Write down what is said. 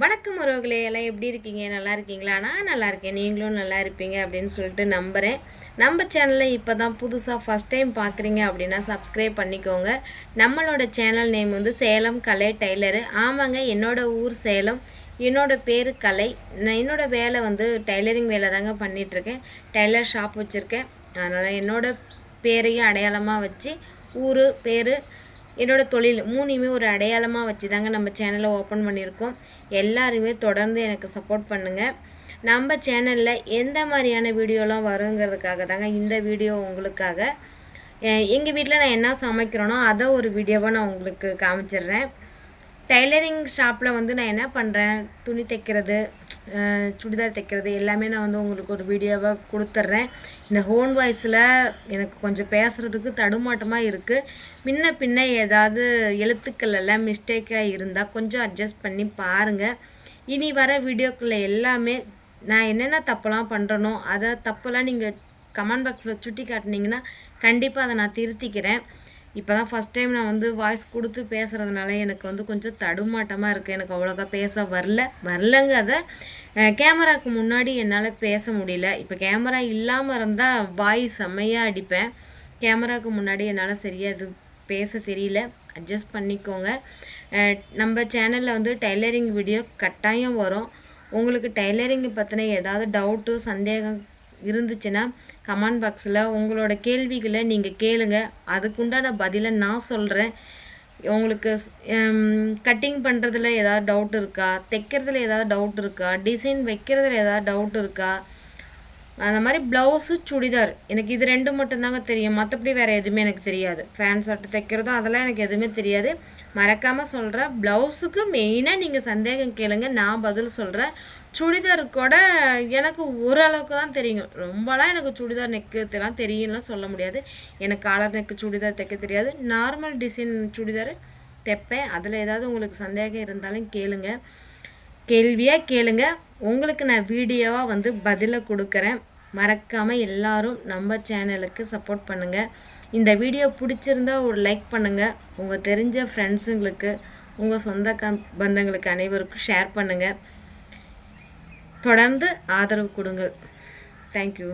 வணக்கம் உறவுகளே, எல்லாம் எப்படி இருக்கீங்க? நல்லா இருக்கீங்களா? நான் நல்லா இருக்கேன், நீங்களும் நல்லா இருப்பீங்க அப்படின்னு சொல்லிட்டு நம்புகிறேன். நம்ம சேனலில் இப்போ தான் புதுசாக ஃபஸ்ட் டைம் பார்க்குறீங்க அப்படின்னா சப்ஸ்கிரைப் பண்ணிக்கோங்க. நம்மளோட சேனல் நேம் வந்து சேலம் கலை டெய்லரு. ஆமாங்க, என்னோடய ஊர் சேலம், என்னோடய பேர் கலை. நான் என்னோடய வேலை வந்து டைலரிங் வேலை தாங்க பண்ணிகிட்ருக்கேன். டைலர் ஷாப் வச்சுருக்கேன். அதனால் என்னோடய பேரையும் அடையாளமாக வச்சு ஊர் பேர் என்னோடய தொழில் மூணுமே ஒரு அடையாளமாக வச்சு தாங்க நம்ம சேனலை ஓப்பன் பண்ணியிருக்கோம். எல்லாருமே தொடர்ந்து எனக்கு சப்போர்ட் பண்ணுங்கள். நம்ம சேனலில் எந்த மாதிரியான வீடியோலாம் வருங்கிறதுக்காக தாங்க இந்த வீடியோ உங்களுக்காக. எங்கள் வீட்டில் நான் என்ன சமைக்கிறேனோ அதை ஒரு வீடியோவாக நான் உங்களுக்கு காமிச்சிடுறேன். டைலரிங் ஷாப்பில் வந்து நான் என்ன பண்ணுறேன், துணி தைக்கிறது, சுடிதார் தைக்கிறது எல்லாமே நான் வந்து உங்களுக்கு ஒரு வீடியோவாக கொடுத்துட்றேன். இந்த ஹோன் வாய்ஸில் எனக்கு கொஞ்சம் பேசுகிறதுக்கு தடுமாட்டமாக இருக்குது. முன்ன பின்ன ஏதாவது எழுத்துக்கள் எல்லாம் மிஸ்டேக்காக இருந்தால் கொஞ்சம் அட்ஜஸ்ட் பண்ணி பாருங்கள். இனி வர வீடியோக்குள்ளே எல்லாமே நான் என்னென்ன தப்பெல்லாம் பண்ணுறனோ அதை தப்பெல்லாம் நீங்கள் கமெண்ட் பாக்ஸில் சுட்டி காட்டினீங்கன்னா கண்டிப்பாக அதை நான் திருத்திக்கிறேன். இப்போ தான் ஃபஸ்ட் டைம் நான் வந்து வாய்ஸ் கொடுத்து பேசுகிறதுனால எனக்கு வந்து கொஞ்சம் தடுமாட்டமாக இருக்குது. எனக்கு அவ்வளோக்கா பேச வரலங்க. அதை கேமராவுக்கு முன்னாடி என்னால் பேச முடியல. இப்போ கேமரா இல்லாமல் இருந்தால் வாய்ஸ் செம்மையாக அடிப்பேன். கேமராவுக்கு முன்னாடி என்னால் சரியாக இது பேச தெரியல, அட்ஜஸ்ட் பண்ணிக்கோங்க. நம்ம சேனலில் வந்து டைலரிங் வீடியோ கட்டாயம் வரும். உங்களுக்கு டைலரிங் பற்றின ஏதாவது டவுட்டு சந்தேகம் இருந்துச்சுன்னா கமெண்ட் பாக்ஸில் உங்களோட கேள்விகளை நீங்கள் கேளுங்க. அதுக்குண்டான பதிலை நான் சொல்கிறேன். உங்களுக்கு கட்டிங் பண்ணுறதுல ஏதாவது டவுட் இருக்கா, தைக்கிறதுல ஏதாவது டவுட் இருக்கா, டிசைன் வைக்கிறதுல ஏதாவது டவுட் இருக்கா, அந்த மாதிரி ப்ளவுஸு சுடிதார் எனக்கு இது ரெண்டு மட்டும்தாங்க தெரியும். மற்றபடி வேறு எதுவுமே எனக்கு தெரியாது. ஃபேண்ட் ஷர்ட் தைக்கிறதும் அதெல்லாம் எனக்கு எதுவுமே தெரியாது. மறக்காமல் சொல்கிறேன், ப்ளவுஸுக்கு மெயினாக நீங்கள் சந்தேகம் கேளுங்க, நான் பதில் சொல்கிறேன். சுடிதார் கூட எனக்கு ஓரளவுக்கு தான் தெரியும். ரொம்பலாம் எனக்கு சுடிதார் நெக்குலாம் தெரியும்லாம் சொல்ல முடியாது. எனக்கு காலர் நெக்கு சுடிதார் தைக்க தெரியாது. நார்மல் டிசைன் சுடிதார் தைப்பேன். அதில் ஏதாவது உங்களுக்கு சந்தேகம் இருந்தாலும் கேளுங்க, கேள்வியாக கேளுங்க. உங்களுக்கு நான் வீடியோவாக வந்து பதிலை கொடுக்குறேன். மறக்காமல் எல்லாரும் நம்ம சேனலுக்கு சப்போர்ட் பண்ணுங்கள். இந்த வீடியோ பிடிச்சிருந்தா ஒரு லைக் பண்ணுங்கள். உங்கள் தெரிஞ்ச ஃப்ரெண்ட்ஸுங்களுக்கு, உங்கள் சொந்த பந்தங்களுக்கு அனைவருக்கும் ஷேர் பண்ணுங்கள். தொடர்ந்து ஆதரவு கொடுங்கள். தேங்க்யூ.